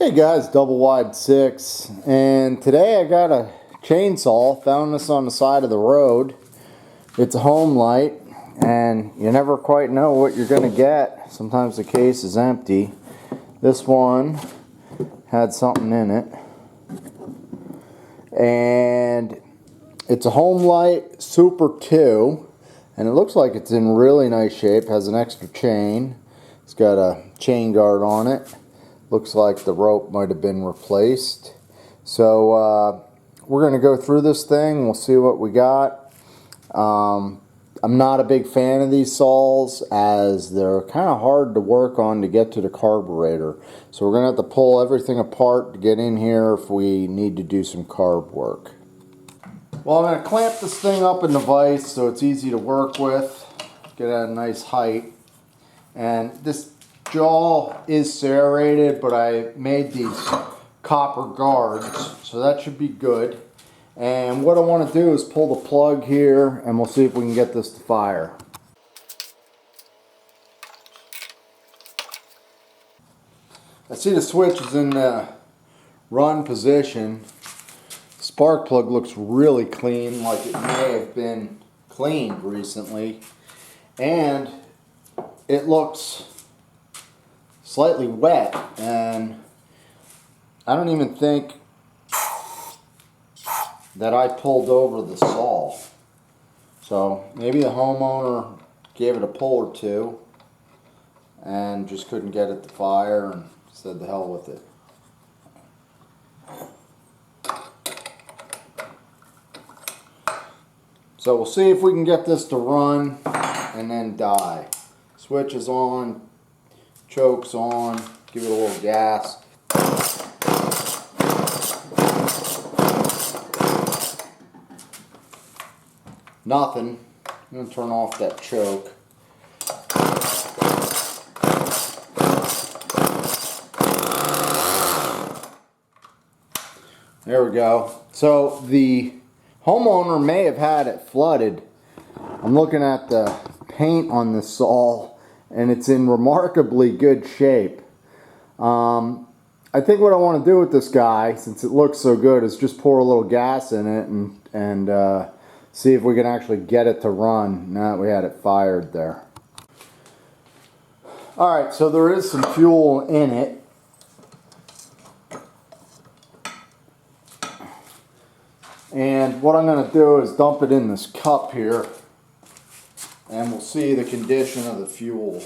Hey guys, Double Wide 6, and today I got a chainsaw. Found this on the side of the road. It's a Homelite, and you never quite know what you're going to get. Sometimes the case is empty. This one had something in it, and it's a Homelite Super 2, and it looks like it's in really nice shape. Has an extra chain. It's got a chain guard on it. Looks like the rope might have been replaced. So we're going to go through this thing. We'll see what we got. I'm not a big fan of these saws as they're kind of hard to work on to get to the carburetor. So we're going to have to pull everything apart to get in here if we need to do some carb work. Well, I'm going to clamp this thing up in the vise so it's easy to work with. Get at a nice height. And this jaw is serrated, but I made these copper guards, so that should be good. And what I want to do is pull the plug here, and we'll see if we can get this to fire. I see the switch is in the run position. Spark plug looks really clean, like it may have been cleaned recently, and it looks slightly wet, and I don't even think that I pulled over the saw. So maybe the homeowner gave it a pull or two and just couldn't get it to fire and said the hell with it. So we'll see if we can get this to run and then die. Switch is on. Choke's on, give it a little gas. Nothing. I'm going to turn off that choke. There we go. So the homeowner may have had it flooded. I'm looking at the paint on this saw, and it's in remarkably good shape. I think what I want to do with this guy, since it looks so good, is just pour a little gas in it and see if we can actually get it to run now that we had it fired there. Alright, so there is some fuel in it. And what I'm going to do is dump it in this cup here, and we'll see the condition of the fuel.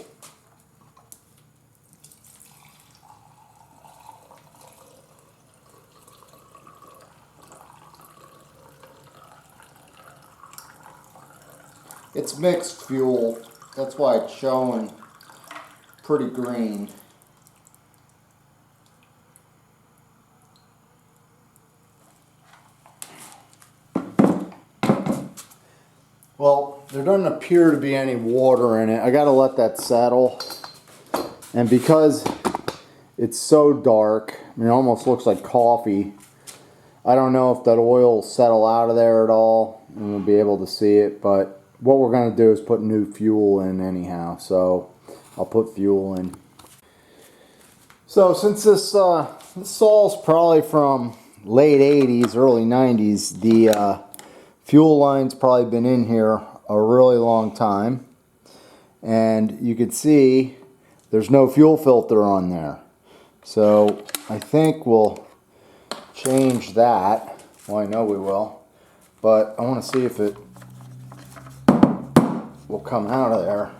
It's mixed fuel, that's why it's showing pretty green. Well, there doesn't appear to be any water in it. I gotta let that settle. And because it's so dark, I mean, it almost looks like coffee, I don't know if that oil will settle out of there at all and we'll be able to see it, but what we're gonna do is put new fuel in anyhow, so I'll put fuel in. So since this saw is probably from late 80s, early 90s, the fuel line's probably been in here a really long time, and you can see there's no fuel filter on there. So I think we'll change that. Well, I know we will, but I want to see if it will come out of there.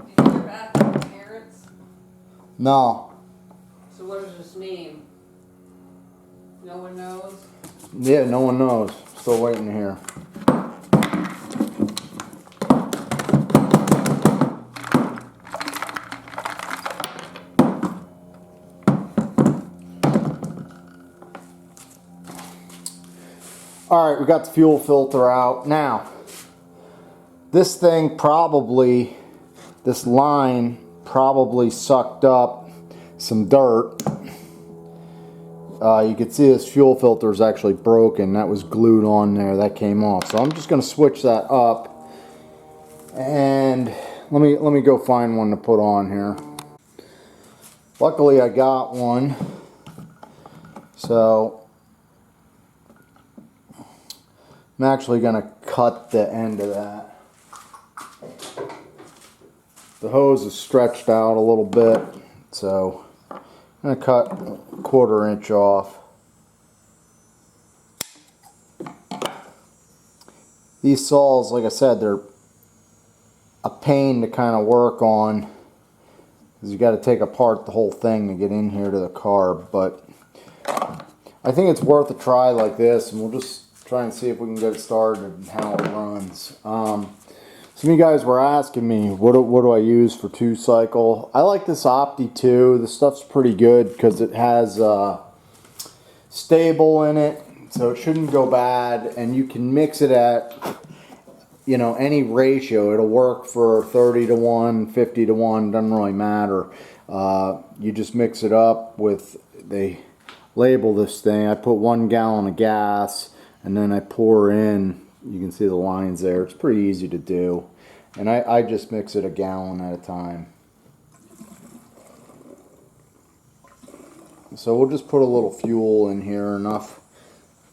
Did you hear back from the parents? No. So what does this mean? No one knows? Yeah, no one knows. Still waiting to hear. Alright, we got the fuel filter out. Now, this thing probably, this line probably sucked up some dirt. You can see this fuel filter is actually broken. That was glued on there. That came off. So I'm just going to switch that up And let me go find one to put on here. Luckily I got one. So I'm actually going to cut the end of that. The hose is stretched out a little bit, so I'm going to cut a 1/4 inch off. These saws, like I said, they're a pain to kind of work on because you got to take apart the whole thing to get in here to the carb, but I think it's worth a try like this, and we'll just try and see if we can get it started and how it runs. Some of you guys were asking me, what do I use for 2-cycle? I like this Opti 2. This stuff's pretty good because it has stable in it, so it shouldn't go bad, and you can mix it at, you know, any ratio. It'll work for 30 to 1, 50 to 1, doesn't really matter. You just mix it up with, they label this thing. I put 1 gallon of gas, and then I pour in, you can see the lines there. It's pretty easy to do. And I just mix it a gallon at a time. So we'll just put a little fuel in here, enough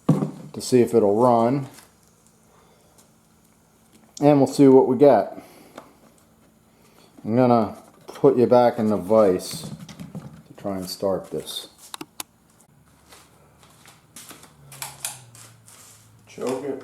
to see if it'll run. And we'll see what we get. I'm gonna put you back in the vise to try and start this. Choke it.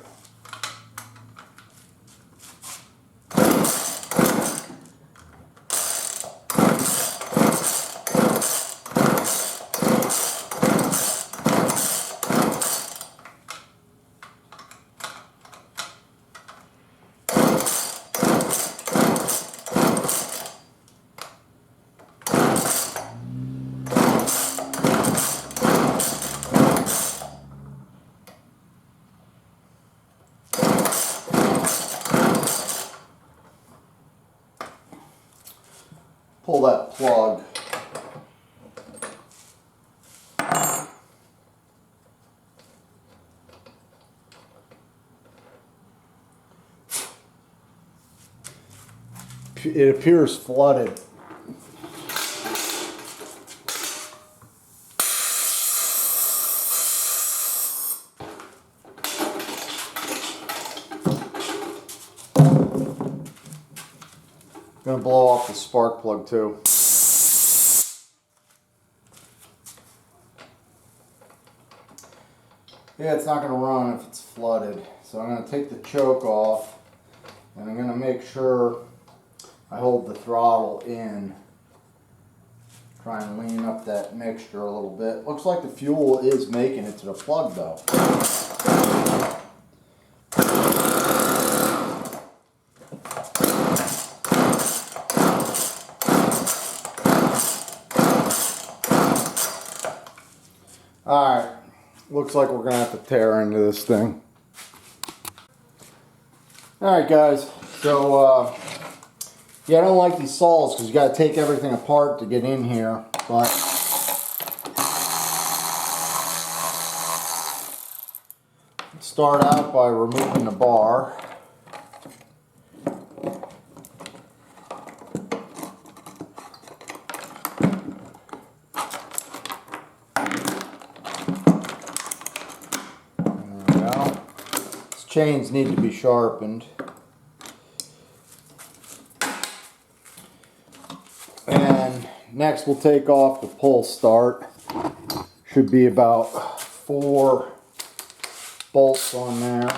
Pull that plug. It appears flooded. Gonna blow off the spark plug too. Yeah, it's not gonna run if it's flooded. So I'm gonna take the choke off, and I'm gonna make sure I hold the throttle in. Try and lean up that mixture a little bit. Looks like the fuel is making it to the plug though. Alright, looks like we're gonna have to tear into this thing. Alright guys, so yeah, I don't like these saws because you got to take everything apart to get in here, but start out by removing the bar. There we go. These chains need to be sharpened. And next we'll take off the pull start. Should be about 4 bolts on there.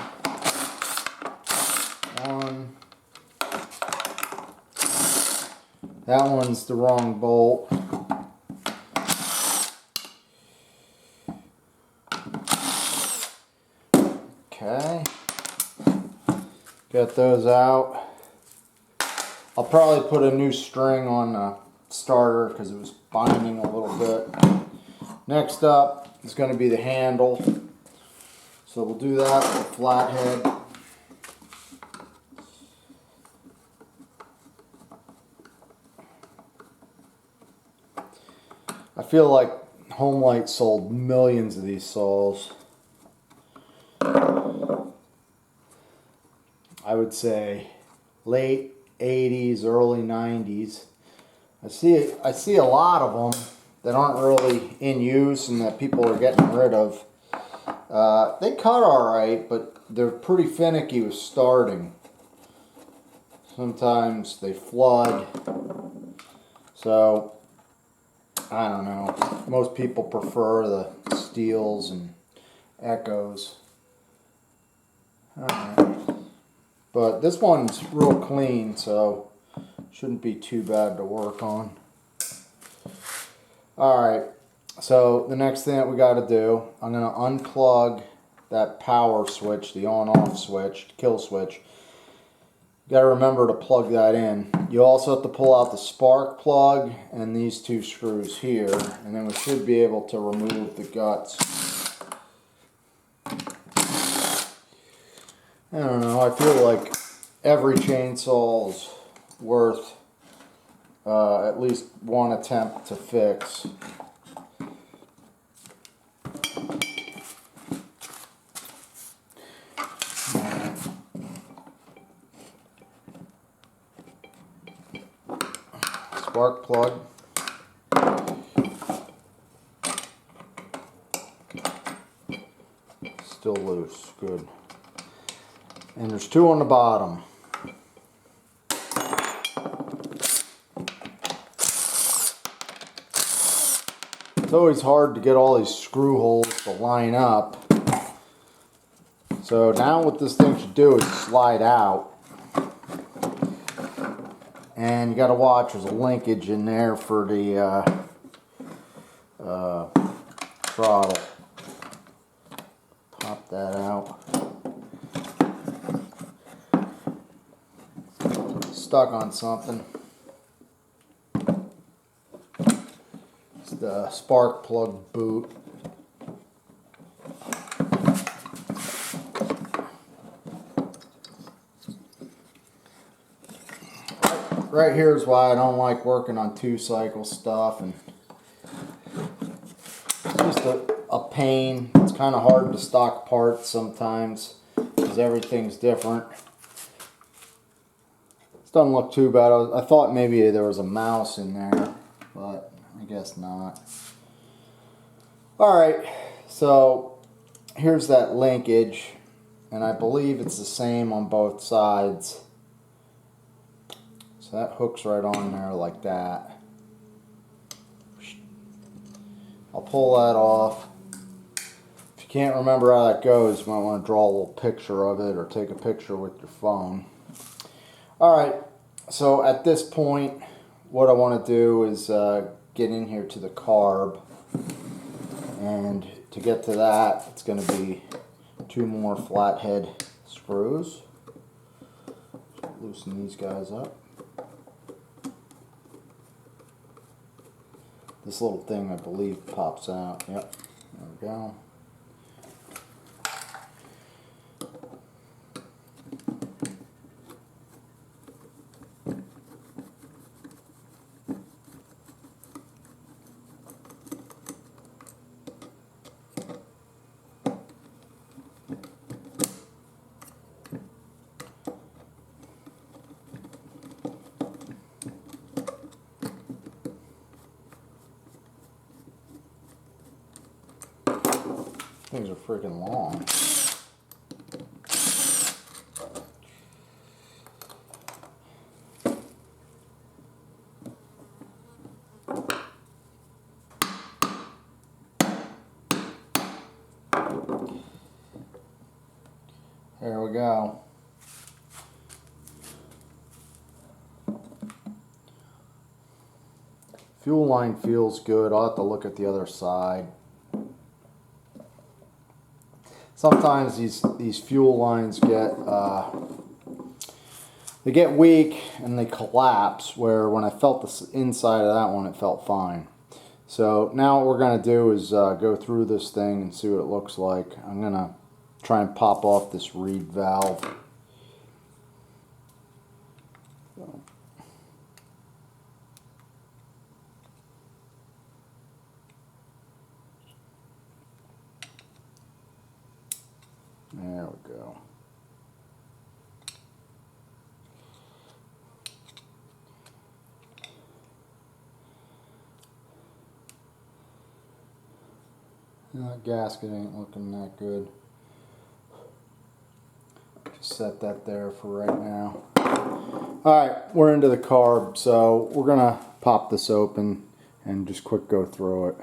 1. That one's the wrong bolt. Okay. Got those out. I'll probably put a new string on the starter because it was binding a little bit. Next up is going to be the handle. So we'll do that with a flathead. I feel like Homelite sold millions of these saws. I would say late 80s, early 90s. I see a lot of them that aren't really in use and that people are getting rid of. They cut alright, but they're pretty finicky with starting. Sometimes they flood. So, I don't know. Most people prefer the Steels and Echoes. Alright. But this one's real clean, so shouldn't be too bad to work on. Alright, so the next thing that we got to do, I'm going to unplug that power switch, the on-off switch, kill switch. You got to remember to plug that in. You also have to pull out the spark plug and these two screws here, and then we should be able to remove the guts. I don't know, I feel like every chainsaw is worth at least one attempt to fix. Spark plug. Still loose, good. And there's two on the bottom. It's always hard to get all these screw holes to line up. So now what this thing should do is slide out. And you got to watch, there's a linkage in there for the throttle. Pop that out. Stuck on something. It's the spark plug boot. Right here is why I don't like working on 2-cycle stuff, and it's just a pain. It's kind of hard to stock parts sometimes because everything's different. This doesn't look too bad. I thought maybe there was a mouse in there, but I guess not. Alright, so here's that linkage, and I believe it's the same on both sides. So that hooks right on there like that. I'll pull that off. If you can't remember how that goes, you might want to draw a little picture of it or take a picture with your phone. Alright, so at this point, what I want to do is get in here to the carb. And to get to that, it's going to be 2 more flathead screws. Loosen these guys up. This little thing, I believe, pops out. Yep, there we go. Things are freaking long. There we go. Fuel line feels good. I'll have to look at the other side. Sometimes these fuel lines get weak and they collapse, where when I felt the inside of that one, it felt fine. So now what we're going to do is go through this thing and see what it looks like. I'm going to try and pop off this reed valve. There we go. That gasket ain't looking that good. Just set that there for right now. Alright, we're into the carb, so we're gonna pop this open and just quick go through it.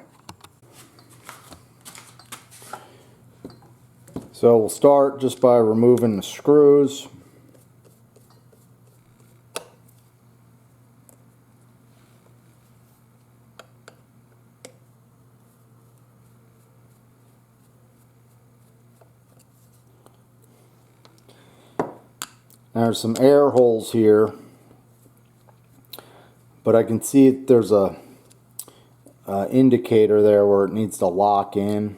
So we'll start just by removing the screws. There's some air holes here, but I can see there's a indicator there where it needs to lock in.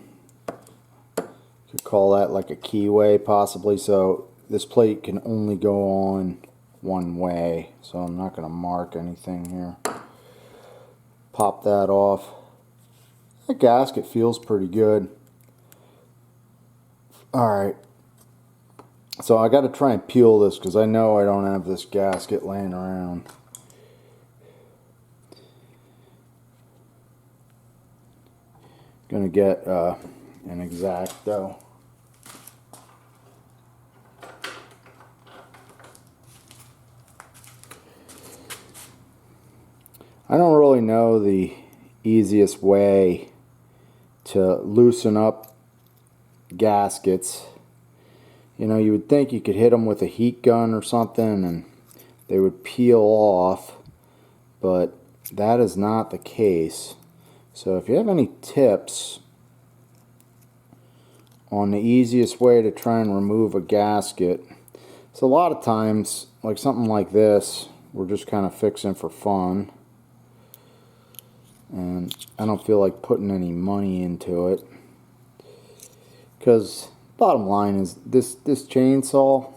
You could call that like a keyway possibly, so this plate can only go on one way, so I'm not going to mark anything here. Pop that off. The gasket feels pretty good. Alright, so I got to try and peel this because I know I don't have this gasket laying around. Gonna get an X-Acto. I don't really know the easiest way to loosen up gaskets. You know, you would think you could hit them with a heat gun or something and they would peel off, but that is not the case. So if you have any tips on the easiest way to try and remove a gasket, so a lot of times, like something like this, we're just kind of fixing for fun. And I don't feel like putting any money into it. Because bottom line is this chainsaw,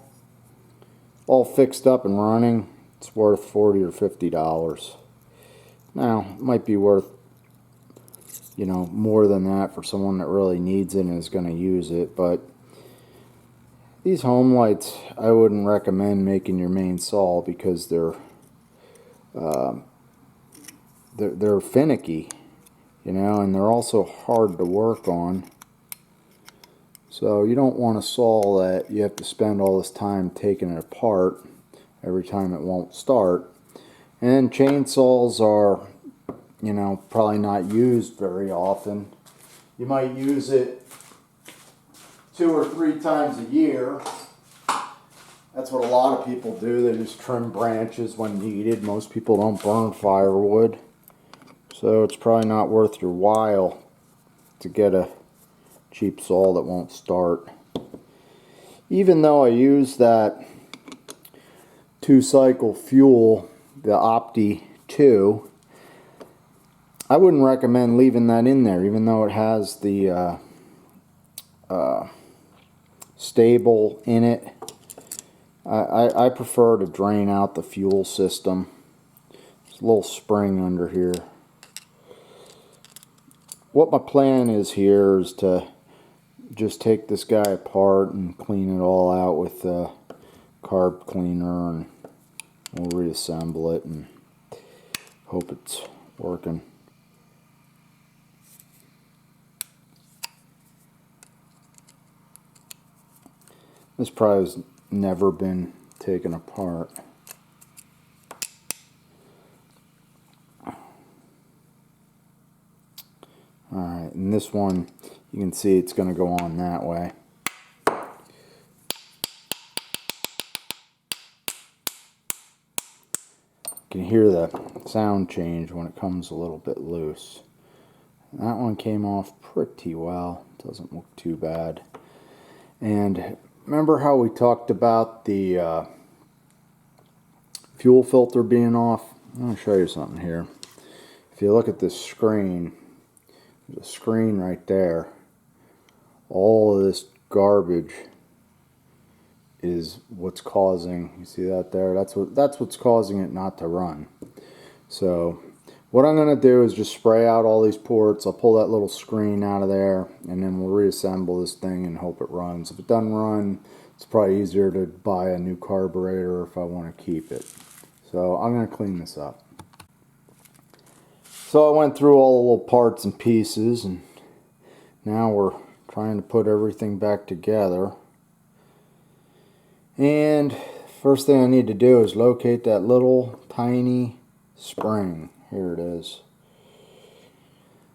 all fixed up and running, it's worth $40 or $50. Now, it might be worth, you know, more than that for someone that really needs it and is going to use it, but these Homelites I wouldn't recommend making your main saw because they're finicky, you know, and they're also hard to work on. So you don't want a saw that you have to spend all this time taking it apart every time it won't start. And chainsaws are, you know, probably not used very often. You might use it 2 or 3 times a year. That's what a lot of people do. They just trim branches when needed. Most people don't burn firewood. So it's probably not worth your while to get a cheap saw that won't start. Even though I use that 2-cycle fuel, the Opti 2, I wouldn't recommend leaving that in there, even though it has the stable in it. I prefer to drain out the fuel system. There's a little spring under here. What my plan is here is to just take this guy apart and clean it all out with the carb cleaner, and we'll reassemble it and hope it's working. This probably has never been taken apart. Alright, and this one, you can see it's going to go on that way. You can hear the sound change when it comes a little bit loose. That one came off pretty well. Doesn't look too bad. And remember how we talked about the fuel filter being off? I'm going to show you something here. If you look at this screen, there's a screen right there. All of this garbage is what's causing, you see that there? That's what's causing it not to run. So what I'm going to do is just spray out all these ports. I'll pull that little screen out of there, and then we'll reassemble this thing and hope it runs. If it doesn't run, it's probably easier to buy a new carburetor if I want to keep it. So I'm going to clean this up. So I went through all the little parts and pieces, and Now we're trying to put everything back together. And first thing I need to do is locate that little tiny spring. Here it is.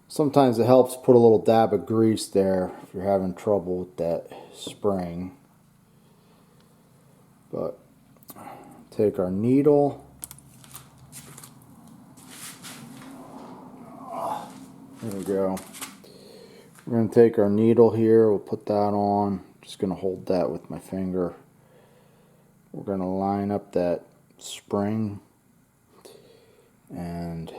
Sometimes it helps put a little dab of grease there if you're having trouble with that spring. But take our needle. There we go. We're going to take our needle here. We'll put that on. Just going to hold that with my finger. We're going to line up that spring and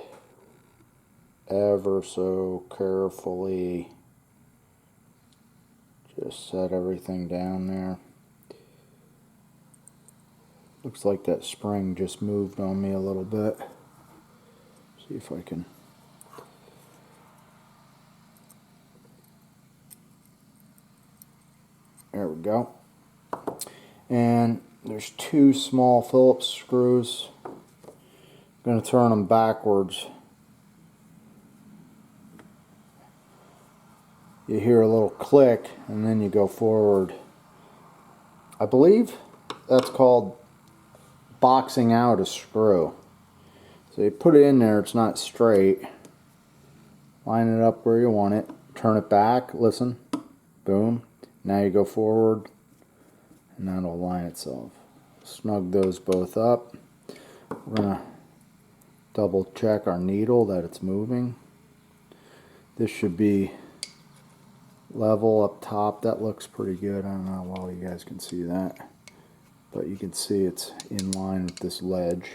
ever so carefully just set everything down there. Looks like that spring just moved on me a little bit. See if I can. There we go. And there's two small Phillips screws. I'm going to turn them backwards. You hear a little click and then you go forward. I believe that's called boxing out a screw. So you put it in there, it's not straight. Line it up where you want it. Turn it back, listen. Boom. Now you go forward and that'll align itself. Snug those both up. We're going to double check our needle that it's moving. This should be level up top. That looks pretty good. I don't know how well you guys can see that, but you can see it's in line with this ledge.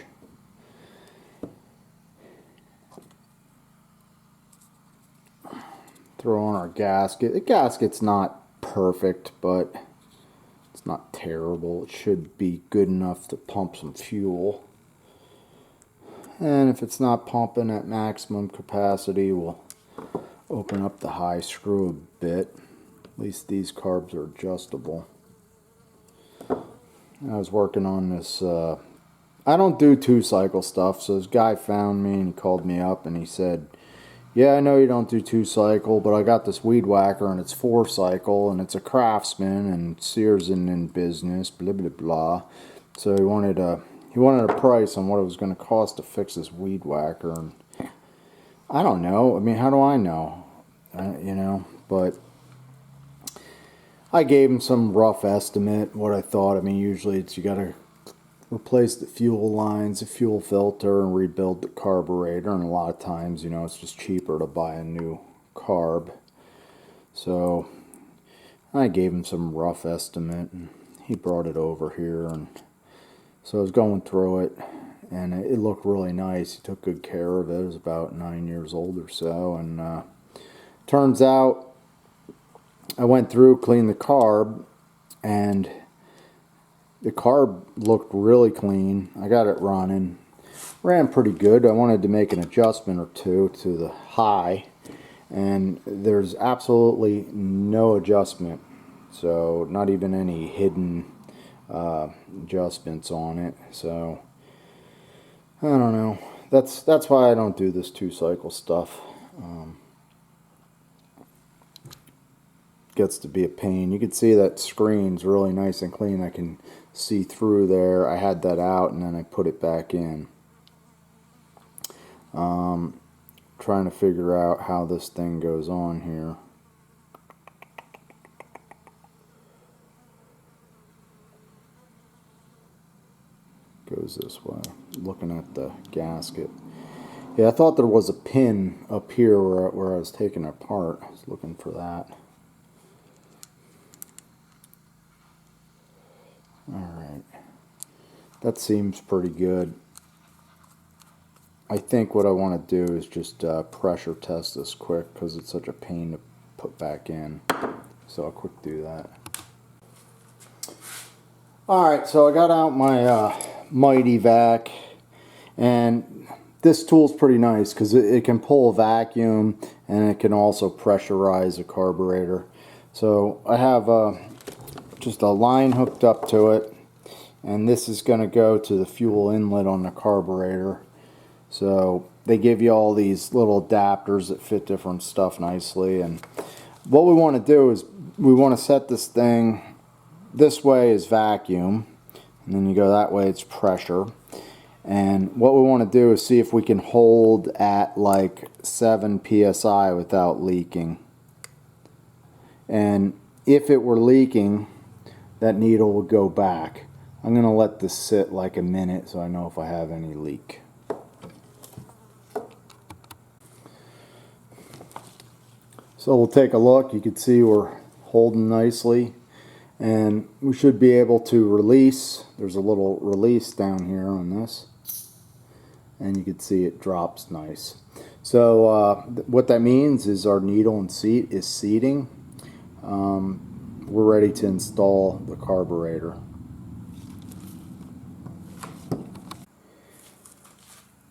Throw on our gasket. The gasket's not perfect, but it's not terrible. It should be good enough to pump some fuel. And if it's not pumping at maximum capacity, we'll open up the high screw a bit. At least these carbs are adjustable. I was working on this. I don't do 2-cycle stuff, so this guy found me and he called me up and he said, yeah, I know you don't do 2-cycle, but I got this weed whacker and it's 4-cycle and it's a Craftsman and Sears isn't in business, blah blah blah. So he wanted a price on what it was going to cost to fix this weed whacker, and I don't know. I mean, how do I know? You know, but I gave him some rough estimate what I thought. I mean, usually it's you got to replace the fuel lines, the fuel filter, and rebuild the carburetor. And a lot of times, you know, it's just cheaper to buy a new carb. So I gave him some rough estimate, and he brought it over here. And so I was going through it, and it looked really nice. He took good care of it. It was about 9 years old or so, and turns out I went through, cleaned the carb, and the carb looked really clean. I got it running. Ran pretty good. I wanted to make an adjustment or two to the high, and there's absolutely no adjustment. So not even any hidden adjustments on it. So I don't know. That's why I don't do this 2-cycle stuff. Gets to be a pain. You can see that screen's really nice and clean. I can see through there. I had that out and then I put it back in. Trying to figure out how this thing goes on here. Goes this way. Looking at the gasket. Yeah, I thought there was a pin up here where I was taking it apart. I was looking for that. Alright, that seems pretty good. I think what I want to do is just pressure test this quick because it's such a pain to put back in. So I'll quick do that. Alright, so I got out my Mighty Vac, and this tool's pretty nice because it can pull a vacuum and it can also pressurize a carburetor. So I have just a line hooked up to it, and this is going to go to the fuel inlet on the carburetor. So they give you all these little adapters that fit different stuff nicely, and what we want to do is we want to set this thing, this way is vacuum, and then you go that way, it's pressure. And what we want to do is see if we can hold at like 7 psi without leaking. And if it were leaking, that needle would go back. I'm going to let this sit like a minute so I know if I have any leak. So we'll take a look. You can see we're holding nicely, and we should be able to release. There's a little release down here on this, and you can see it drops nice. So what that means is our needle and seat is seating. We're ready to install the carburetor.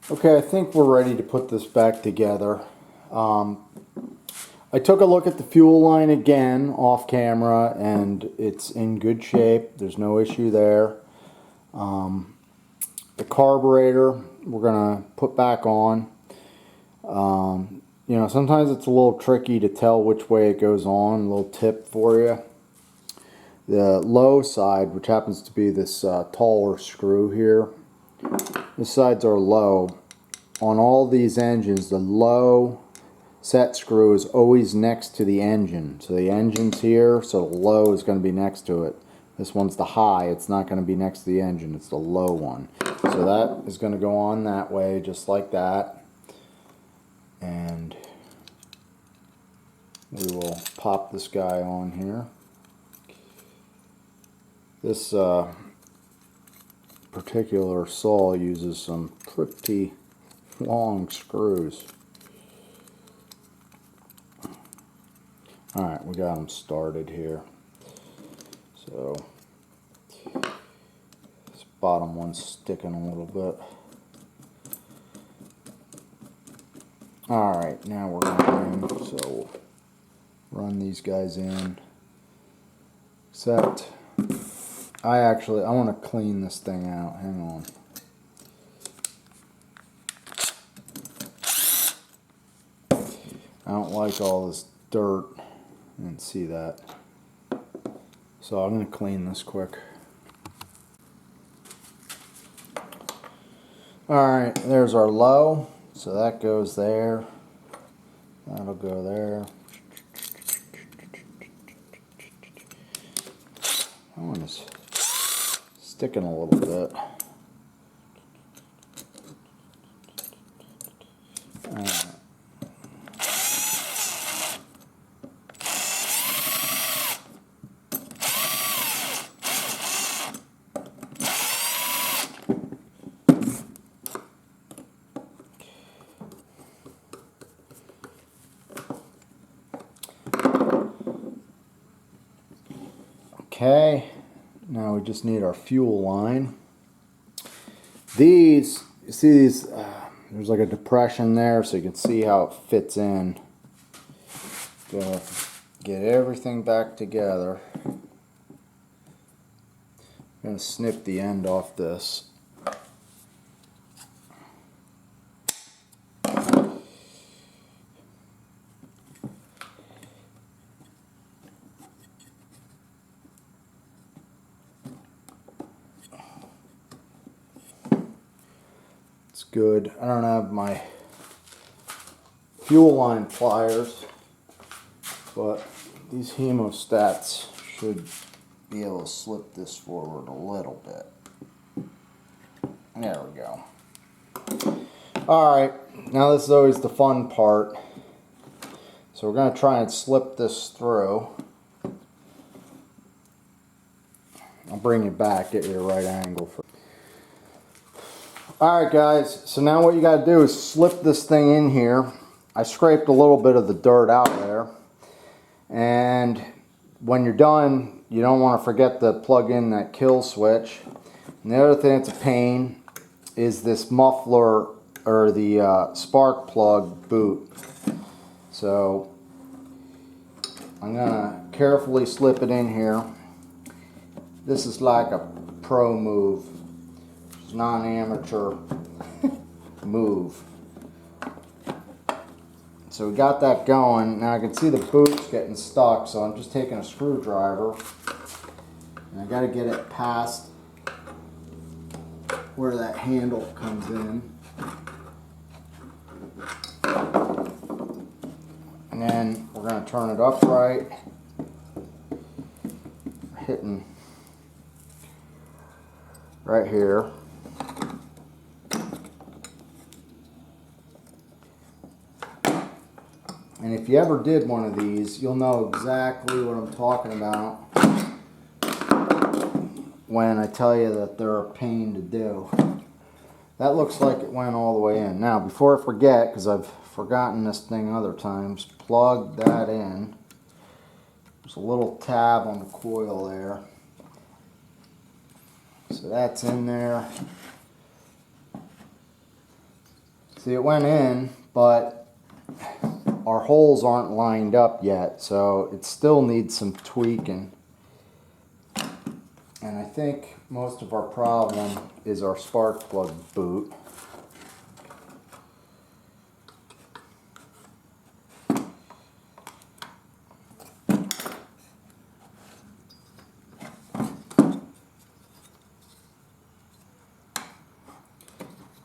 Okay, I think we're ready to put this back together. I took a look at the fuel line again off camera, and it's in good shape. There's no issue there. The carburetor we're gonna put back on. You know, sometimes it's a little tricky to tell which way it goes on. A little tip for you. The low side, which happens to be this taller screw here, the sides are low. On all these engines, the low set screw is always next to the engine. So the engine's here, so the low is going to be next to it. This one's the high, it's not going to be next to the engine, it's the low one. So that is going to go on that way, just like that. And we will pop this guy on here. This particular saw uses some pretty long screws. Alright, we got them started here. So this bottom one's sticking a little bit. Alright, now we're going to so run these guys in. Except I want to clean this thing out. Hang on. I don't like all this dirt. I didn't see that. So I'm going to clean this quick. Alright, there's our low. So that goes there. That'll go there. That one is sticking a little bit. Okay, now we just need our fuel line. These, you see these, there's like a depression there, so you can see how it fits in. Gonna get everything back together. I'm gonna snip the end off this. Good. I don't have my fuel line pliers, but these hemostats should be able to slip this forward a little bit. There we go. Alright, now this is always the fun part. So we're going to try and slip this through. I'll bring you back, get you the right angle for. Alright guys, so now what you got to do is slip this thing in here. I scraped a little bit of the dirt out there. And when you're done, you don't want to forget to plug in that kill switch. And the other thing that's a pain is this muffler or the spark plug boot. So I'm going to carefully slip it in here. This is like a pro move. Non-amateur move. So So we got that going. Now I can see the boot's getting stuck, so I'm just taking a screwdriver and I got to get it past where that handle comes in. And then we're going to turn it upright, hitting right here. And if you ever did one of these, you'll know exactly what I'm talking about when I tell you that they're a pain to do. That looks like it went all the way in. Now, before I forget, because I've forgotten this thing other times, plug that in. There's a little tab on the coil there. So that's in there. See, it went in, but our holes aren't lined up yet, so it still needs some tweaking. And I think most of our problem is our spark plug boot.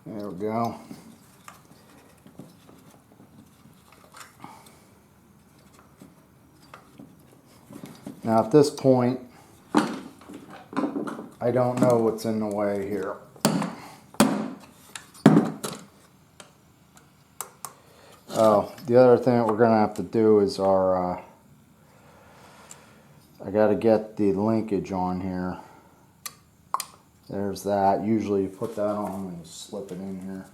There we go. Now at this point, I don't know what's in the way here. Oh, the other thing that we're going to have to do is I got to get the linkage on here. There's that. Usually you put that on and you slip it in here.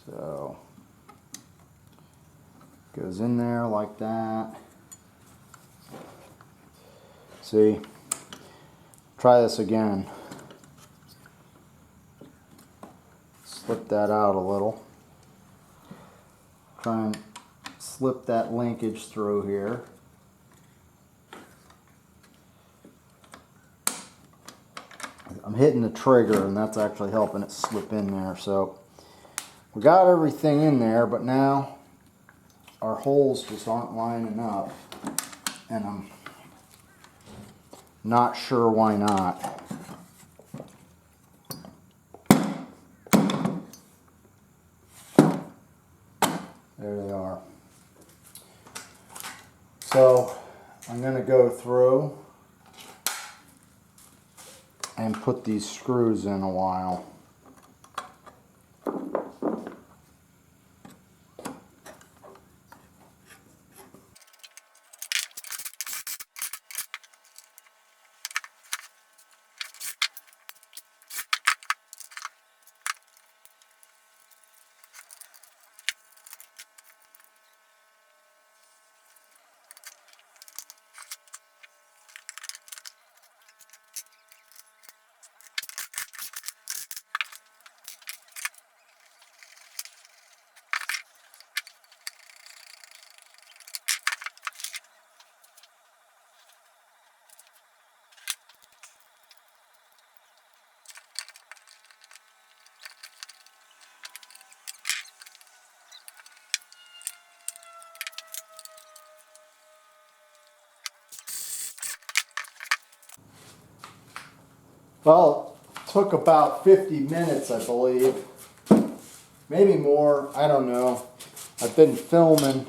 So, goes in there like that. See, try this again. Slip that out a little. Try and slip that linkage through here. I'm hitting the trigger and that's actually helping it slip in there. So we got everything in there, but now our holes just aren't lining up, and I'm not sure why not. There they are. So I'm going to go through and put these screws in a while. Well, it took about 50 minutes, I believe. Maybe more, I don't know. I've been filming.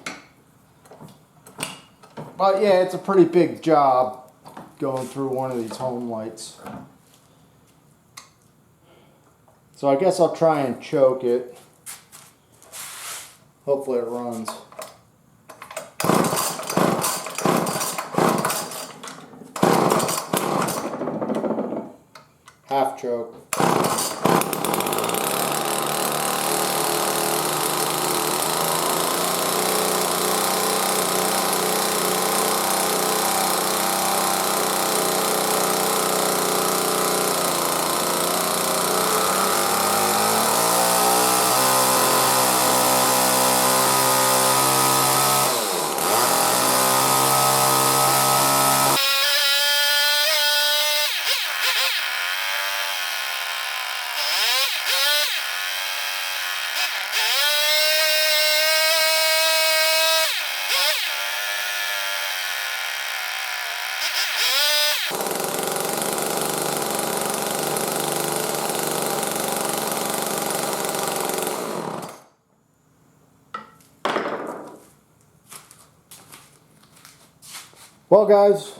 But yeah, it's a pretty big job going through one of these Homelites. So I guess I'll try and choke it. Hopefully it runs. Half choke. Well guys,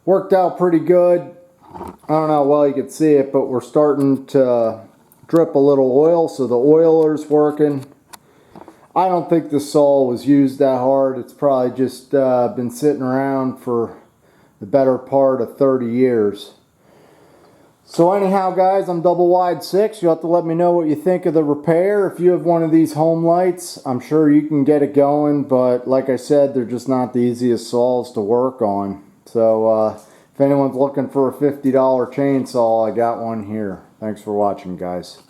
worked out pretty good. I don't know how well you can see it, but we're starting to drip a little oil, so the oiler's working. I don't think the saw was used that hard. It's probably just been sitting around for the better part of 30 years. So anyhow guys, I'm Double Wide 6. You'll have to let me know what you think of the repair. If you have one of these Homelites, I'm sure you can get it going, but like I said, they're just not the easiest saws to work on. So if anyone's looking for a $50 chainsaw, I got one here. Thanks for watching guys.